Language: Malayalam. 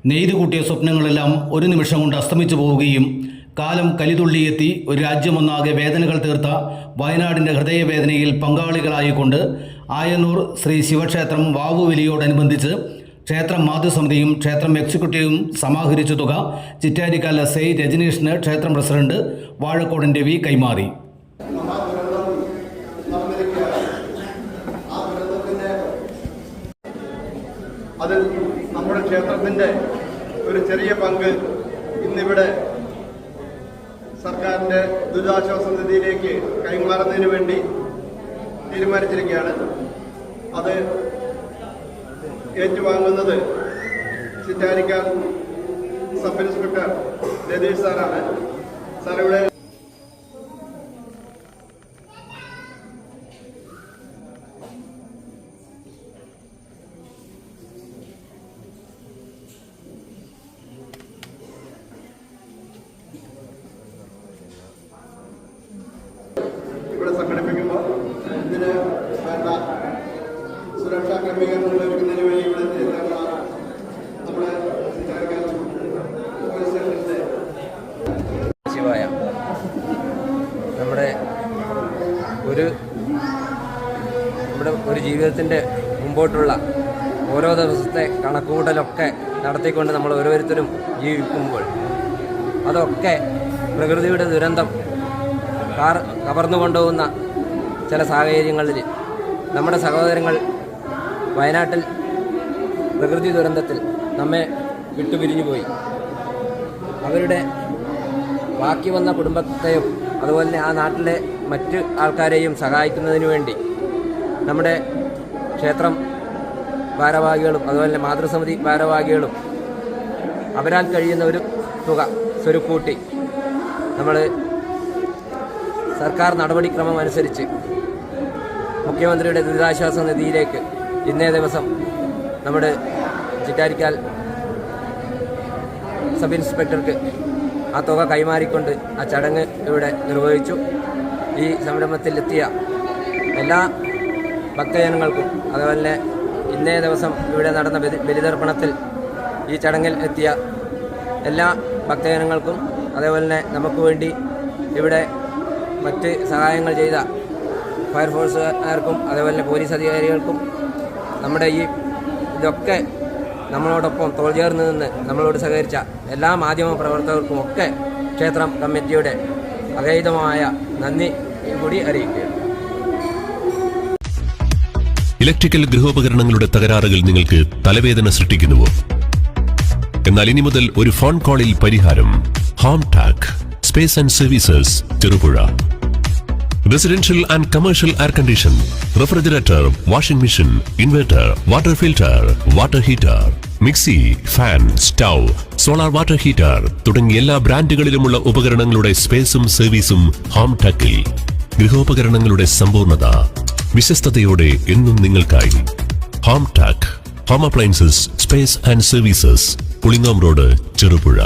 നെയ്തുകൂട്ടിയ സ്വപ്നങ്ങളെല്ലാം ഒരു നിമിഷം കൊണ്ട് അസ്തമിച്ചു പോവുകയും കാലം കലിതുള്ളിയെത്തി ഒരു രാജ്യമൊന്നാകെ വേദനകൾ തീർത്ത വയനാടിൻ്റെ ഹൃദയവേദനയിൽ പങ്കാളികളായിക്കൊണ്ട് ആയന്നൂർ ശ്രീ ശിവക്ഷേത്രം വാവുബലിയോടനുബന്ധിച്ച് ക്ഷേത്രം മാതൃസമിതിയും ക്ഷേത്രം എക്സിക്യൂട്ടീവും സമാഹരിച്ച തുക ചിറ്റാരിക്കാൽ എസ്.ഐ. രജനീഷിന് ക്ഷേത്രം പ്രസിഡന്റ് വാഴക്കോടൻ രവി കൈമാറി. അതിൽ നമ്മുടെ ക്ഷേത്രത്തിൻ്റെ ഒരു ചെറിയ പങ്ക് ഇന്നിവിടെ സർക്കാരിൻ്റെ ദുരിതാശ്വാസ നിധിയിലേക്ക് കൈമാറുന്നതിന് വേണ്ടി തീരുമാനിച്ചിരിക്കുകയാണ്. അത് ഏറ്റുവാങ്ങുന്നത് ചിറ്റാരിക്കാൽ സബ് ഇൻസ്പെക്ടർ രതീഷ് സാറാണ്. സാർ ഇവിടെ സംഘടിപ്പിക്കുമ്പോൾ ഇതിന് വേണ്ട സുരക്ഷാ ക്രമീകരണങ്ങൾ ഒരുക്കുന്നതിന് വേണ്ടി ഇവിടെ നമ്മുടെ പോലീസ് സ്റ്റേഷനിലെ ശിവായ നമ്മുടെ ഒരു ജീവിതത്തിൻ്റെ മുമ്പോട്ടുള്ള ഓരോ ദിവസത്തെ കണക്കുകൂട്ടലൊക്കെ നടത്തിക്കൊണ്ട് നമ്മൾ ഓരോരുത്തരും ജീവിക്കുമ്പോൾ അതൊക്കെ പ്രകൃതിയുടെ ദുരന്തം കവർന്നു കൊണ്ടുപോകുന്ന ചില സാഹചര്യങ്ങളിൽ നമ്മുടെ സഹോദരങ്ങൾ വയനാട്ടിൽ പ്രകൃതി ദുരന്തത്തിൽ നമ്മെ വിട്ടുപിരിഞ്ഞു പോയി. അവരുടെ ബാക്കി വന്ന കുടുംബത്തെയും അതുപോലെ തന്നെ ആ നാട്ടിലെ മറ്റ് ആൾക്കാരെയും സഹായിക്കുന്നതിന് വേണ്ടി നമ്മുടെ ക്ഷേത്രം ഭാരവാഹികളും അതുപോലെ തന്നെ മാതൃസമിതി ഭാരവാഹികളും അവരാൽ കഴിയുന്ന ഒരു തുക സ്വരുക്കൂട്ടി നമ്മൾ സർക്കാർ നടപടിക്രമം അനുസരിച്ച് മുഖ്യമന്ത്രിയുടെ ദുരിതാശ്വാസ നിധിയിലേക്ക് ഇന്നേ ദിവസം നമ്മുടെ ചിറ്റാരിക്കാൽ സബ് ഇൻസ്പെക്ടർക്ക് ആ തുക കൈമാറിക്കൊണ്ട് ആ ചടങ്ങ് ഇവിടെ നിർവഹിച്ചു. ഈ സംരംഭത്തിലെത്തിയ എല്ലാ ഭക്തജനങ്ങൾക്കും അതുപോലെ ഇന്നേ ദിവസം ഇവിടെ നടന്ന ബലിതർപ്പണത്തിൽ ഈ ചടങ്ങിൽ എത്തിയ എല്ലാ ഭക്തജനങ്ങൾക്കും അതേപോലെ തന്നെ നമുക്ക് വേണ്ടി ഇവിടെ മറ്റ് സഹായങ്ങൾ ചെയ്ത ഫയർഫോഴ്സുകാർക്കും അതേപോലെ തന്നെ പോലീസ് അധികാരികൾക്കും നമ്മുടെ ഇതൊക്കെ നമ്മളോടൊപ്പം തോൾ ചേർന്ന് നിന്ന് നമ്മളോട് സഹകരിച്ച എല്ലാ മാധ്യമ പ്രവർത്തകർക്കും ഒക്കെ ക്ഷേത്രം കമ്മിറ്റിയുടെ അഗൈതമായ നന്ദി കൂടി അറിയിക്കുകയാണ്. ഇലക്ട്രിക്കൽ ഗൃഹോപകരണങ്ങളുടെ തകരാറുകൾ നിങ്ങൾക്ക് തലവേദന സൃഷ്ടിക്കുന്നുവോ? എന്നാൽ ഇനി മുതൽ ഒരു ഫോൺ കോളിൽ പരിഹാരം. Home Tak space and services Cherupuzha. Residential and commercial air condition, refrigerator, washing machine, inverter, water filter, water heater, mixie, fan, stove, solar water heater തുടങ്ങിയ എല്ലാ ബ്രാൻഡുകളിലുമുള്ള ഉപകരണങ്ങളുടെ സ്പേസും സർവീസും ഹോം ടാക്കിൽ. ഗൃഹോപകരണങ്ങളുടെ സമ്പൂർണ്ണത വിശ്വസ്തയോടെ എന്നും നിങ്ങൾക്കായി. Home Tak home appliances space and services Pulingome road Cherupuzha.